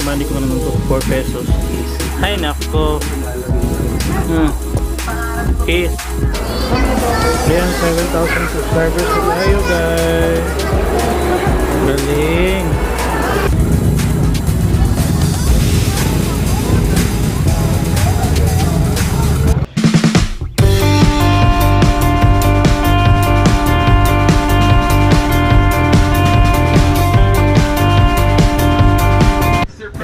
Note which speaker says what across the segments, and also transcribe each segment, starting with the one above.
Speaker 1: money ko naman to 4 pesos. Ay nako. Peace. Ayan, 7,000 subscribers na tayo guys. Galing.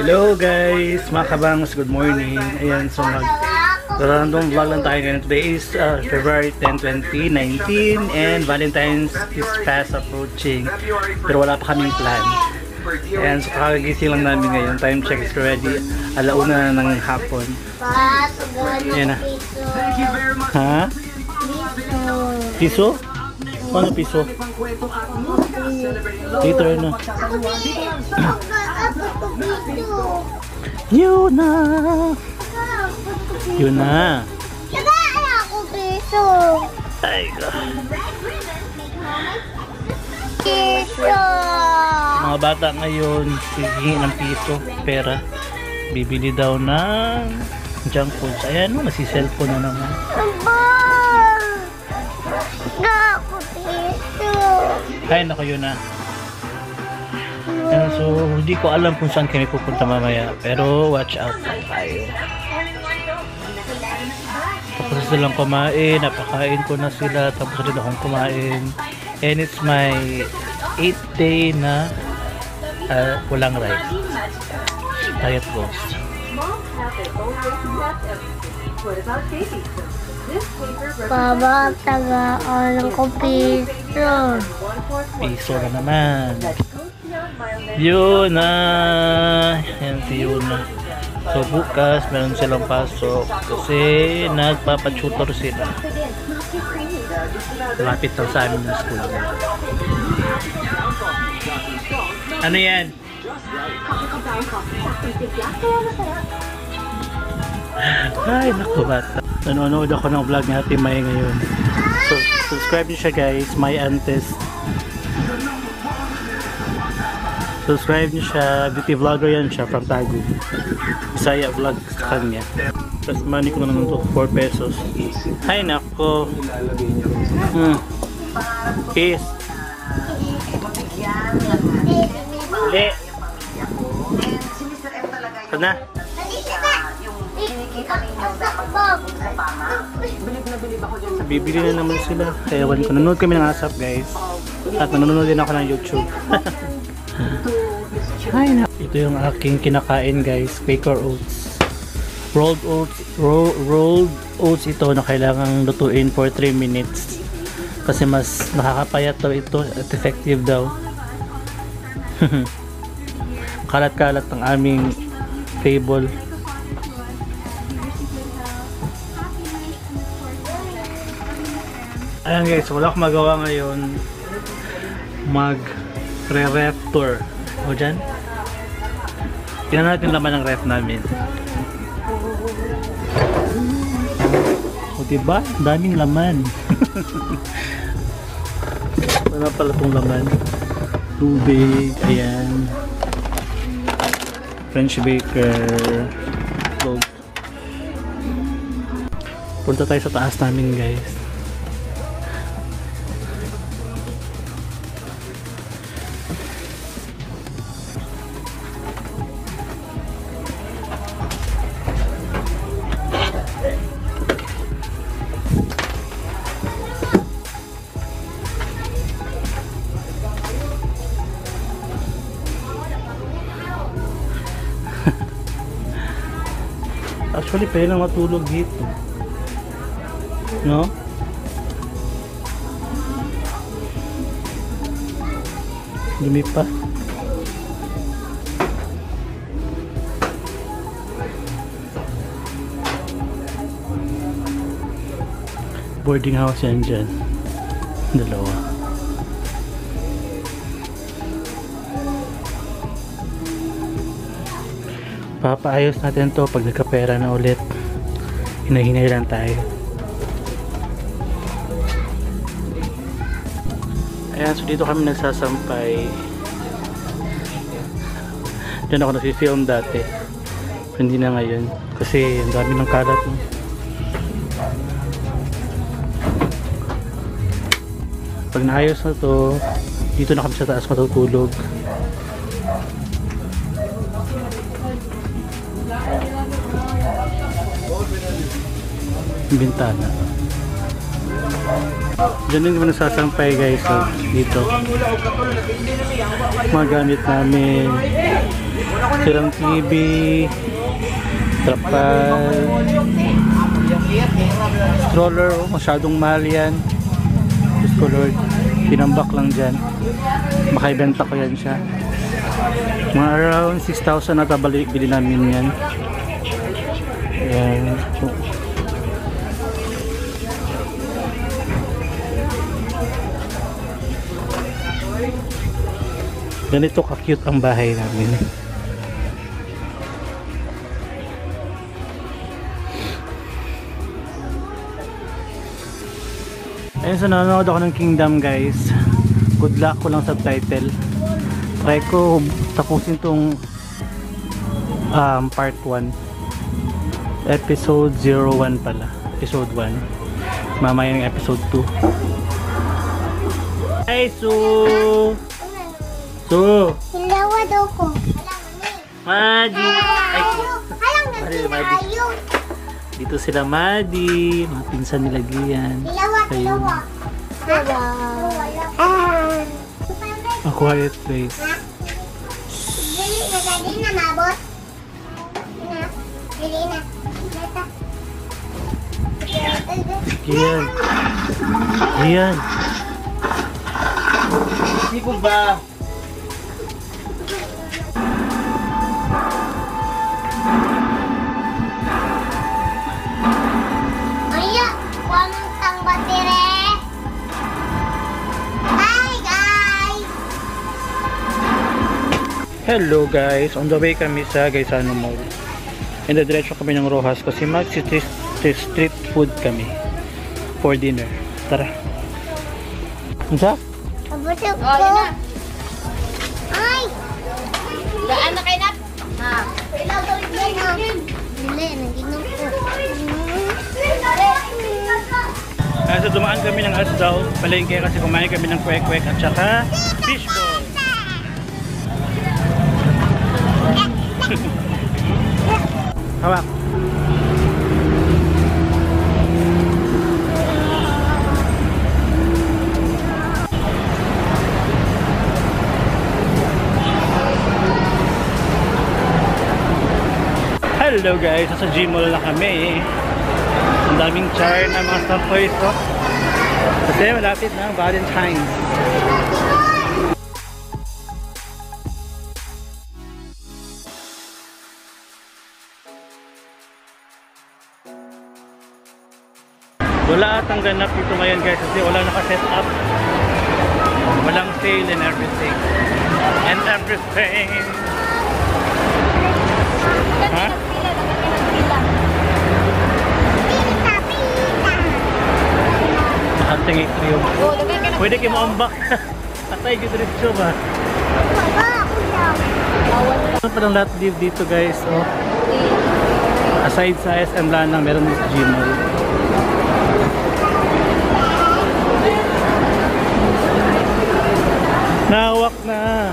Speaker 1: Hello guys, mga kabangs, good morning. Ayan, so random vlog lang tayo ngayon. Today is February 10, 2019 and Valentine's is fast approaching. Pero wala pa kaming plan. Ayan, so kakagising lang namin ngayon. Time check is already 1:00 na ng hapon. Ayan na. Ha? Piso? Ano piso? Later na. Yun na. Yun na.
Speaker 2: Nagaya ako piso.
Speaker 1: Ay ka.
Speaker 2: Piso.
Speaker 1: Mga bata ngayon, hihingi ng piso, pera. Bibili daw ng junk foods. Ayan, nasi-cellphone na naman.
Speaker 2: Aba! Ako piso.
Speaker 1: Ay, naku, yun na. Ayan, so, hindi ko alam kung saan kami pupunta mamaya. Pero, watch out lang tayo. Tapos silang kumain, napakain ko na sila, tapos rin akong kumain. And it's my 8th day na walang rice. Diet goals.
Speaker 2: Baba, taga-alang ko piso.
Speaker 1: Piso na naman. Yun na. Yan si Yuna. So bukas meron silang pasok kasi nagpapatutor sila. Lapit lang sa amin ng school. Ano yan? Ay naku bata. Nanonood ako ng vlog ni Ate May ngayon. So subscribe niyo siya guys, My Antes. Subscribe niyo siya, beauty vlogger yan siya from TAYOOOO. Bisaya vlog sa kanya. Tapos money ko naman to 4 pesos. Ay nako. Peace. Uli. Sana. Bibili na naman sila. Ewan ko. Nanonood kami ng ASAP guys. At nanonood din ako ng YouTube. Ay, ito yung aking kinakain guys, Quaker oats. Rolled oats ito na kailangang lutuin for 3 minutes kasi mas nakakapayat daw ito at effective daw. Kalat-kalat ng aming table. Ayan guys, wala akong magawa ngayon, mag-ref tour. O dyan, tingnan natin laman ng ref namin. O diba? Daming laman. Wala pala itong laman. Tubig, ayan. French baker. Gold. Punta tayo sa taas namin guys. Actually, pwede lang matulog dito. No? Dumi pa. Boarding house yan dyan. Dalawa. Papaayos natin to pag nagkapera na ulit. Hinahinay lang tayo. Ayan, so dito kami nagsasampay. Diyan ako nasi-film dati. Hindi na ngayon. Kasi ang dami ng kalat. No? Pag naayos na to, dito na kami sa taas matutulog. Bintana. Diyan din naman nagsasampay guys. So, dito. Mga gamit namin. Silang TV. Trapal. Stroller. Oh, masyadong mahal yan. Diyos ko Lord. Tinambak lang dyan. Makaibenta ko yan siya. Mga around 6,000 na tabalik. Bili namin yan. Ayan. So, ganito ka-cute ang bahay namin. Ayun, so nanonood ako ng Kingdom guys. Good luck ko lang subtitle. Try ko tapusin tong part 1. Episode 01 pala. Episode 1. Mamaya yung episode 2. Hey Sue! So,
Speaker 2: Hilawa daw ko.
Speaker 1: Madi. Ay,
Speaker 2: Halang
Speaker 1: Madi. Dito sila Madi. Mga pinsan nila Gian.
Speaker 2: Hilawa.
Speaker 1: A quiet place.
Speaker 2: Dili na dali na mabot. Dili na.
Speaker 1: Gian. Gian. Hindi ko ba? Hello guys, on the way kami sa Gaisano Mall. And diretso kami ng Rojas kasi mag-street food kami for dinner. Tara. Ano?
Speaker 2: Abusog ko. Ay!
Speaker 3: Daan na kayo na? Ha?
Speaker 2: Dili, naginom ko.
Speaker 1: So dumaan kami ng Asdaw, palengke kasi kumain kami ng kwek-kwek at saka fishball. Hawak. Hello guys, nasa Gmall na kami. Ang daming char na mga stuff toys ko. Kasi malapit na ang Valentine's. Wala atang ganap dito ngayon guys kasi wala naka-set up. Walang sale and everything. And everything. Ha? Makanting ikriyo. Pwede kayo maambak. Atay ko diretso ba? Ano pa ng lahat dito guys. Oh. Aside sa SM Lanang meron din sa Gmall. Nawak na.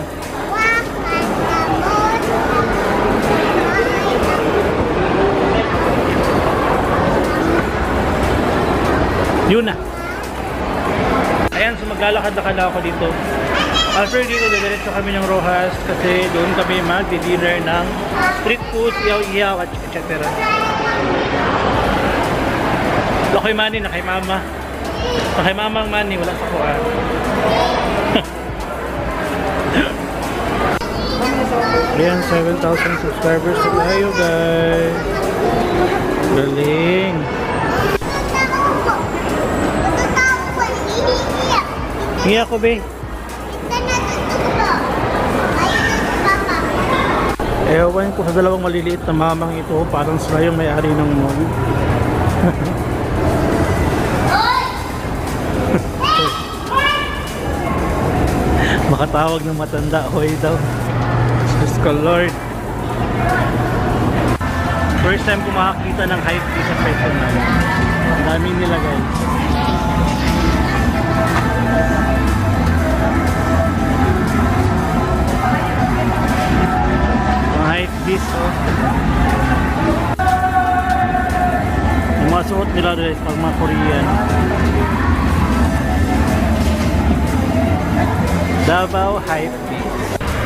Speaker 1: Yun na. Ayan, so maglalakad-lakad ako dito. After dito, diretso kami ng Rojas kasi doon kami mag-dinner ng street food, iyaw-iyaw at etc. So kay Manny, na kay Mama. So kay Mamang Manny, wala sa kuha. Ayan, 7,000 subscribers na tayo guys. Galing. Hingi ako be. Ewan ko sa dalawang maliliit na mamang ito, parang sila yung may-ari ng mall. Makatawag ng matanda, hoy daw. Diyos ko Lord. First time ko makakita ng hype tea sa personal. Ang dami nila guys. Mga hype teas oh. Yung mga suot nila guys pag mga Korean. Davao hype tea.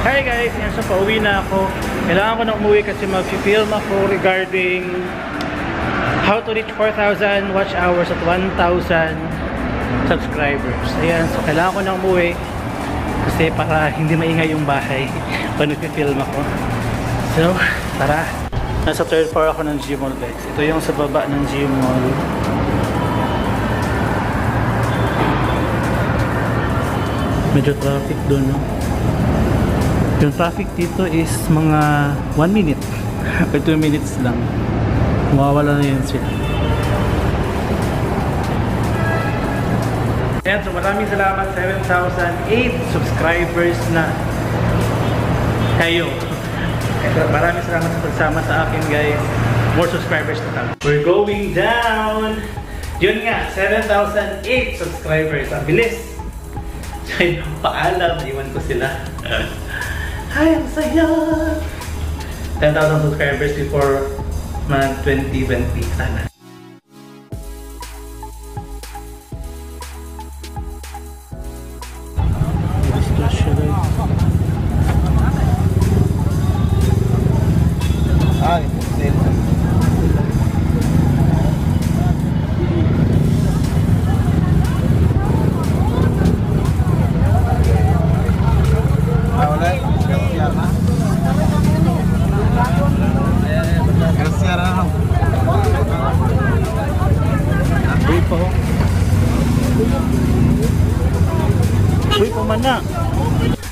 Speaker 1: Hi guys, yan so pauwi na ako. Kailangan ko na umuwi kasi mag-film ako regarding how to reach 4,000 watch hours at 1,000 subscribers. Ayan, so kailangan ko na umuwi kasi para hindi maingay yung bahay pag nag-film ako. So, tara. Nasa third floor ako ng Gmall guys. Ito yung sa baba ng Gmall. Medyo traffic doon, no? Yung traffic dito is mga 1 minute or 2 minutes lang. Mawawala na yun sila. Ayan, so maraming salamat. 7,008 subscribers na kayo. Maraming salamat sa pagsama sa akin guys. More subscribers to come. We're going down. Yun nga, 7,008 subscribers. Ang bilis. Ay, paalam, iwan ko sila. Hi, ang saya! 10,000 subscribers before mag 2020 sana.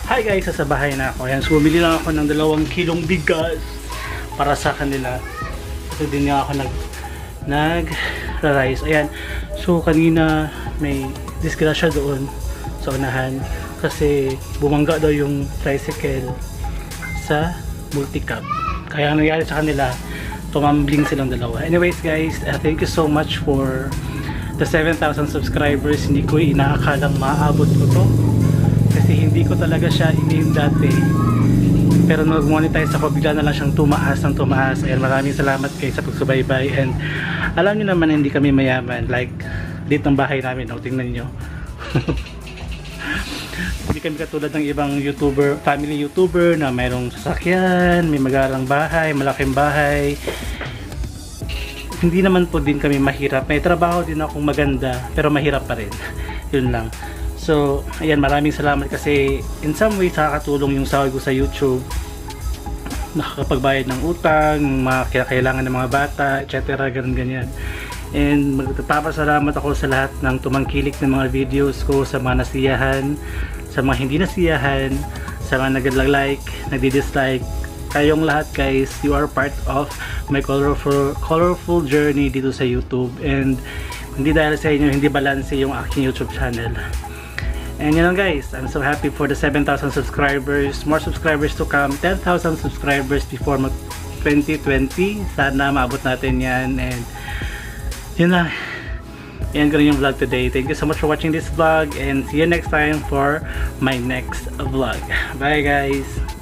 Speaker 1: Hi guys, sa bahay na ako. Ayan, so bumili lang ako ng 2 kilong bigas para sa kanila. Kasi din nga ako nag-rice. Ayan, so kanina may disgrasya doon sa unahan kasi bumangga daw yung tricycle sa multicab. Kaya ang nangyari sa kanila, tumambling silang dalawa. Anyways guys, thank you so much for the 7,000 subscribers. Hindi ko inaakalang maabot ko to. Kasi hindi ko talaga siya in-aim dati. Pero nag-monetize ako, bigla na lang siyang tumaas ng tumaas. Ayan, maraming salamat kayo sa pagsubaybay. And alam niyo naman, hindi kami mayaman. Like, dito ng bahay namin. O, tingnan nyo. Hindi kami katulad ng ibang YouTuber, family YouTuber na mayroong sasakyan, may magalang bahay, malaking bahay. Hindi naman po din kami mahirap. May trabaho din akong maganda, pero mahirap pa rin. Yun lang. So, ayan, maraming salamat kasi in some ways nakakatulong yung sahod ko sa YouTube. Nakakapagbayad ng utang, mga kailangan ng mga bata, etc. Ganyan. And magpapasalamat ako sa lahat ng tumangkilik ng mga videos ko, sa mga nasiyahan, sa mga hindi nasiyahan, sa mga nag-like, nagdi-dislike. Kayong lahat guys, you are part of my colorful journey dito sa YouTube. And hindi dahil sa inyo, hindi balanse yung aking YouTube channel. And yun lang guys, I'm so happy for the 7,000 subscribers. More subscribers to come. 10,000 subscribers before 2020. Sana maabot natin yan. And yun lang. Yan ko rin yung vlog today. Thank you so much for watching this vlog. And see you next time for my next vlog. Bye guys!